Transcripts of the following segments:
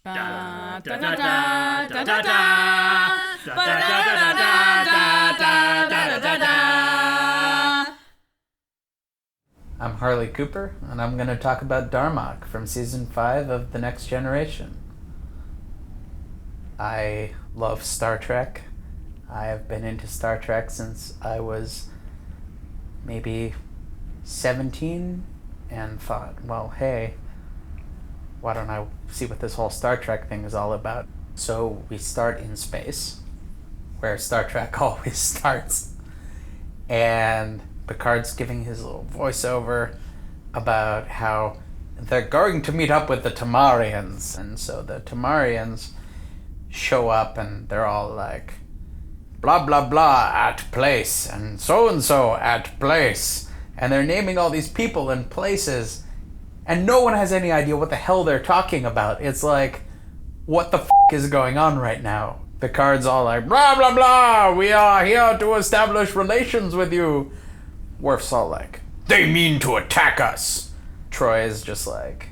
I'm Harley Cooper, and I'm going to talk about Darmok from Season 5 of The Next Generation. I love Star Trek. I have been into Star Trek since I was maybe 17 and thought, well, hey, why don't I see what this whole Star Trek thing is all about? So we start in space, where Star Trek always starts, and Picard's giving his little voiceover about how they're going to meet up with the Tamarians. And so the Tamarians show up and they're all like, blah, blah, blah at place, and so at place. And they're naming all these people and places, and no one has any idea what the hell they're talking about. It's like, what the is going on right now? Picard's all like, blah, blah, blah, we are here to establish relations with you. Worf's all like, they mean to attack us. Troi is just like,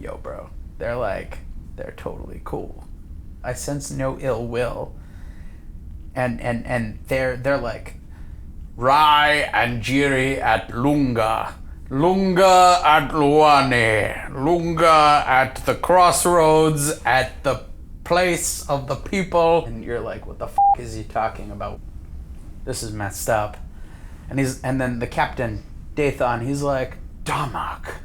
yo, bro. They're totally cool. I sense no ill will. And they're like, Rai and Jiri at Lunga. Lunga at Luane. Lunga at the crossroads, at the place of the people. And you're like, what the is he talking about? This is messed up. And then the captain, Dathon, he's like, Darmok.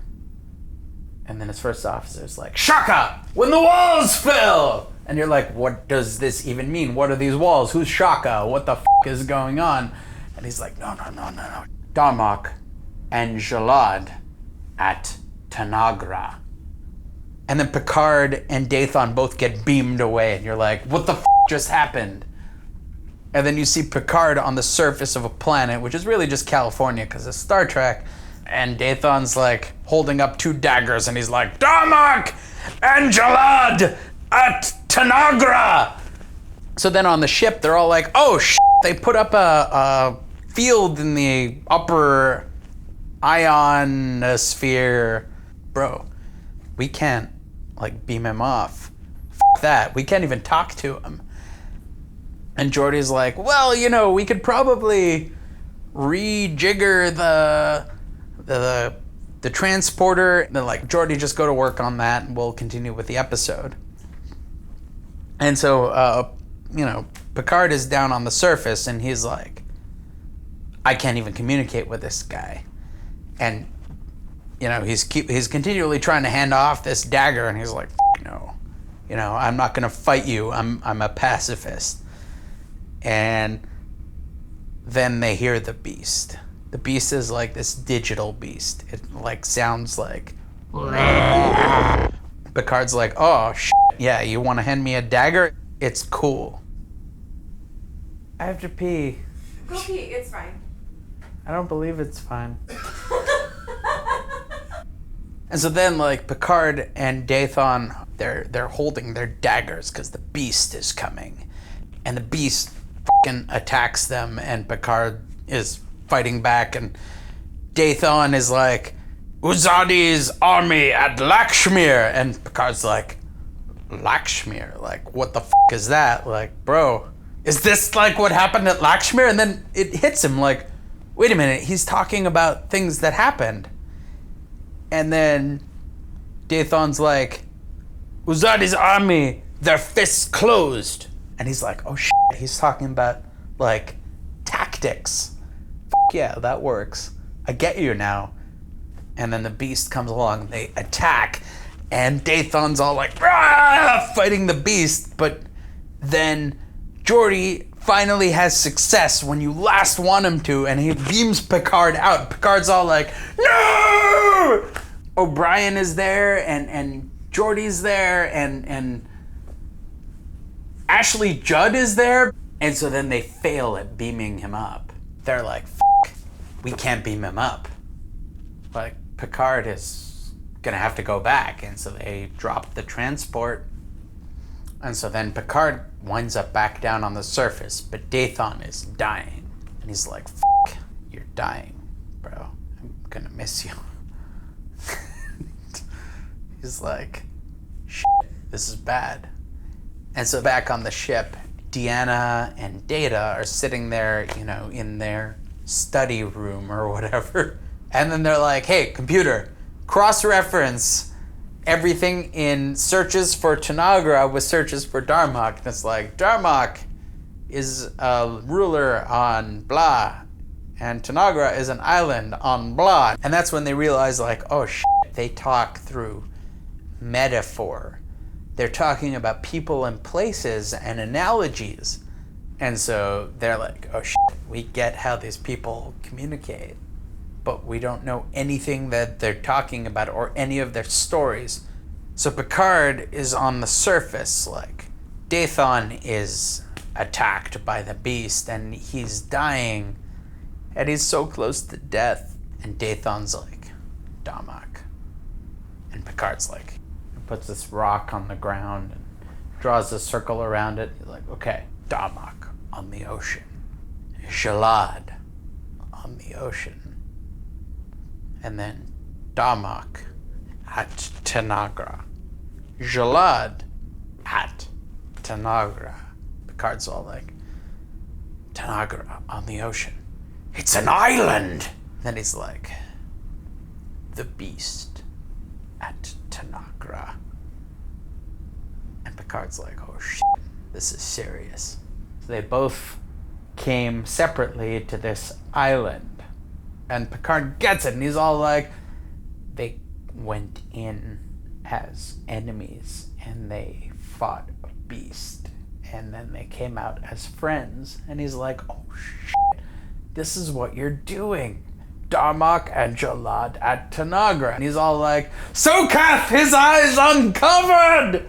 And then his first officer's like, Shaka! When the walls fell! And you're like, what does this even mean? What are these walls? Who's Shaka? What the is going on? And he's like, no. Darmok and Jalad at Tanagra. And then Picard and Dathon both get beamed away, and you're like, what the just happened? And then you see Picard on the surface of a planet, which is really just California because it's Star Trek. And Dathon's like holding up two daggers, and he's like, Darmok and Jalad at Tanagra. So then on the ship, they're all like, oh shit, they put up a field in the upper ionosphere. Bro, we can't beam him off. That. We can't even talk to him. And Geordi's like, well, we could probably rejigger the transporter. And they're like, Geordi, just go to work on that and we'll continue with the episode. And so, Picard is down on the surface and he's like, I can't even communicate with this guy. And, he's continually trying to hand off this dagger, and he's like, no. I'm not going to fight you. I'm a pacifist. And then they hear the beast. The beast is like this digital beast. It sounds like... Picard's like, oh, shit. Yeah, you want to hand me a dagger? It's cool. I have to pee. Go pee, it's fine. I don't believe it's fine. And so then, Picard and Dathon, they're holding their daggers because the beast is coming. And the beast fucking attacks them, and Picard is fighting back, and Dathon is like, Uzadi's army at Lakshmir. And Picard's like, Lakshmir? What the is that? Bro, is this what happened at Lakshmir? And then it hits him wait a minute, he's talking about things that happened. And then Dathon's like, Uzadi's army, their fists closed. And he's like, oh shit, he's talking about tactics. Yeah, that works. I get you now. And then the beast comes along, they attack, and Dathon's all like, rah, fighting the beast. But then Geordi finally has success when you last want him to, and he beams Picard out. Picard's all like, no! O'Brien is there, and Geordi's there, and Ashley Judd is there. And so then they fail at beaming him up. They're like, we can't beam him up. Picard is gonna have to go back. And so they drop the transport. And so then Picard winds up back down on the surface, but Dathon is dying. And he's like, you're dying, bro. I'm gonna miss you. He's like, shit. This is bad. And so back on the ship, Deanna and Data are sitting there, in their study room or whatever. And then they're like, hey, computer, cross-reference everything in searches for Tanagra with searches for Darmok. And it's like, Darmok is a ruler on blah, and Tanagra is an island on blah. And that's when they realize, like, oh shit, they talk through metaphor. They're talking about people and places and analogies. And so they're like, oh shit, we get how these people communicate, but we don't know anything that they're talking about or any of their stories. So Picard is on the surface, like, Dathon is attacked by the beast and he's dying and he's so close to death. And Dathon's like, Darmok. And Picard's like, puts this rock on the ground and draws a circle around it. He's like, okay, Darmok on the ocean. Jalad on the ocean. And then Darmok at Tanagra. Jalad at Tanagra. Picard's all like, Tanagra on the ocean. It's an island! Then he's like, the beast at Tanagra. And Picard's like, oh shit, this is serious. So they both came separately to this island. And Picard gets it, and he's all like, they went in as enemies, and they fought a beast, and then they came out as friends. And he's like, oh shit, this is what you're doing. Darmok and Jalad at Tanagra. And he's all like, Sokath, his eyes uncovered!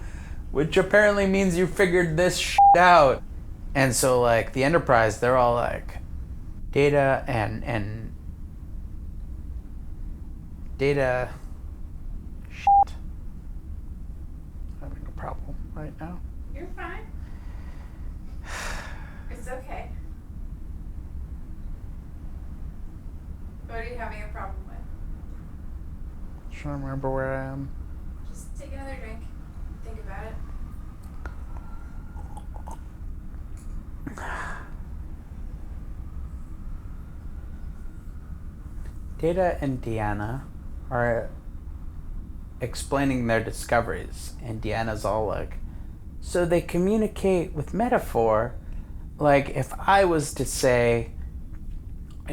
Which apparently means you figured this shit out. And so, like, the Enterprise, they're all like, Data and Data, shit. I'm having a problem right now. You're fine. It's okay. What are you having a problem with? Trying to remember where I am. Just take another drink. Think about it. Data and Deanna are explaining their discoveries, and Deanna's all like, so they communicate with metaphor. Like, if I was to say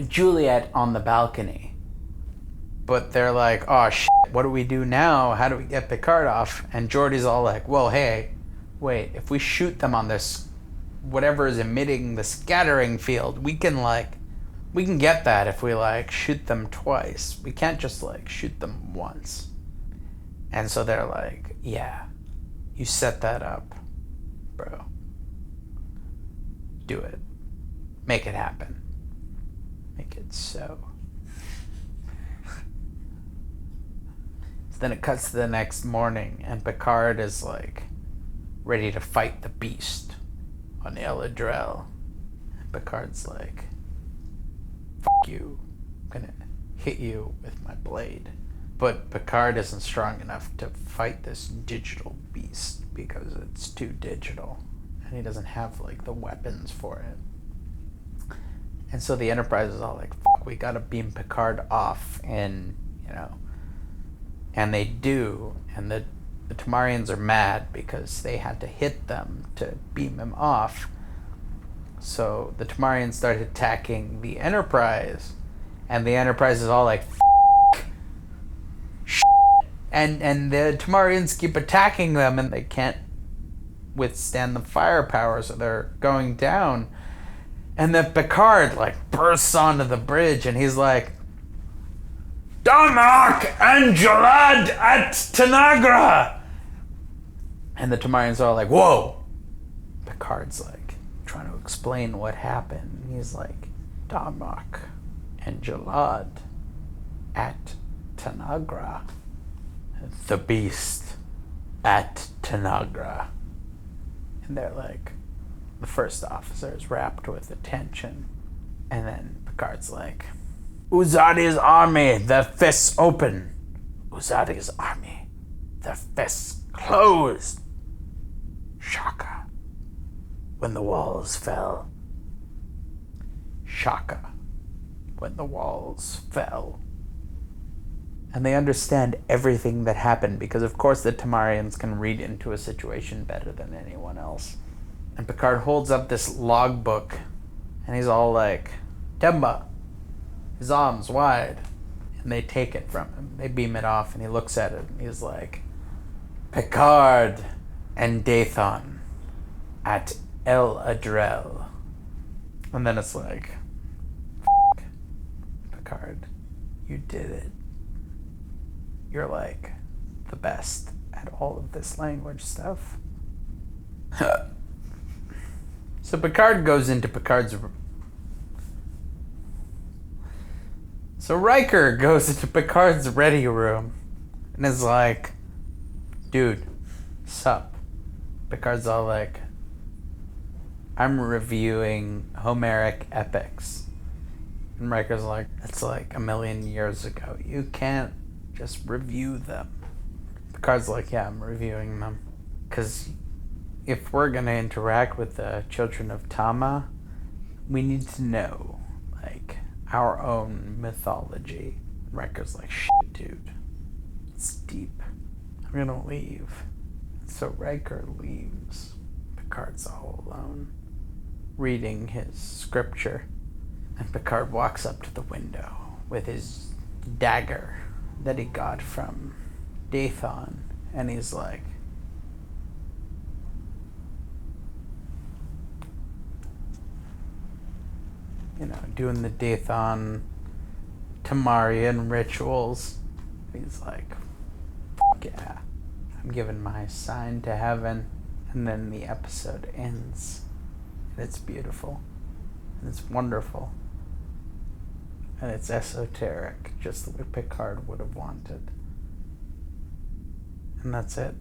Juliet on the balcony, but they're like, oh shit, what do we do now? How do we get Picard off? And Geordi's all like, well, hey, wait, if we shoot them on this, whatever is emitting the scattering field, we can get that if we shoot them twice. We can't just shoot them once. And so they're like, yeah, you set that up, bro. Do it. Make it happen. Make it so. So then it cuts to the next morning, and Picard is ready to fight the beast on Eladrel. And Picard's like, fuck you. I'm gonna hit you with my blade. But Picard isn't strong enough to fight this digital beast because it's too digital. And he doesn't have the weapons for it. And so the Enterprise is all like, fuck, we gotta beam Picard off. And, and they do. And the Tamarians are mad because they had to hit them to beam him off. So the Tamarians started attacking the Enterprise. And the Enterprise is all like, and the Tamarians keep attacking them, and they can't withstand the firepower, so they're going down. And then Picard bursts onto the bridge, and he's like, Darmok and Jalad at Tanagra! And the Tamarians are like, whoa! Picard's trying to explain what happened. He's like, Darmok and Jalad at Tanagra. The beast at Tanagra. And they're like, the first officer is wrapped with attention. And then Picard's like, Uzadi's army, their fists open. Uzadi's army, their fists closed. Shaka. When the walls fell. Shaka. When the walls fell. And they understand everything that happened because, of course, the Tamarians can read into a situation better than anyone else. And Picard holds up this logbook, and he's all like, Temba, his arms wide. And they take it from him. They beam it off, and he looks at it, and he's like, Picard and Dathon at El Adrel. And then it's like, Picard, you did it. You're like the best at all of this language stuff. So Picard goes into So Riker goes into Picard's ready room and is like, dude, sup? Picard's all like, I'm reviewing Homeric epics. And Riker's like, it's like 1,000,000 years ago. You can't just review them. Picard's like, yeah, I'm reviewing them. Because if we're going to interact with the children of Tama, we need to know, like, our own mythology. Riker's like, shit, dude. It's deep. I'm going to leave. So Riker leaves. Picard's all alone, reading his scripture. And Picard walks up to the window with his dagger that he got from Dathon, and he's like, doing the Dathon Tamarian rituals. He's like, fuck yeah, I'm giving my sign to heaven. And then the episode ends, and it's beautiful, and it's wonderful. And it's esoteric, just the way Picard would have wanted. And that's it.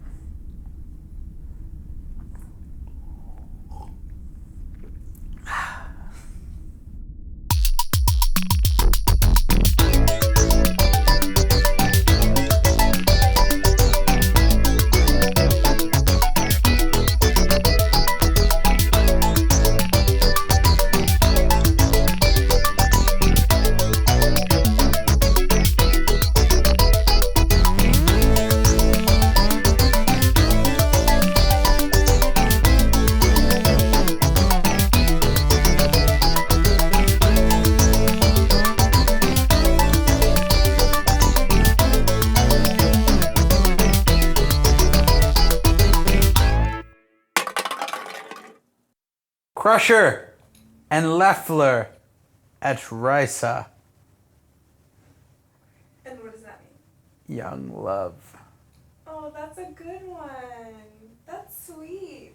Crusher and Lefler at Risa. And what does that mean? Young love. Oh, that's a good one. That's sweet.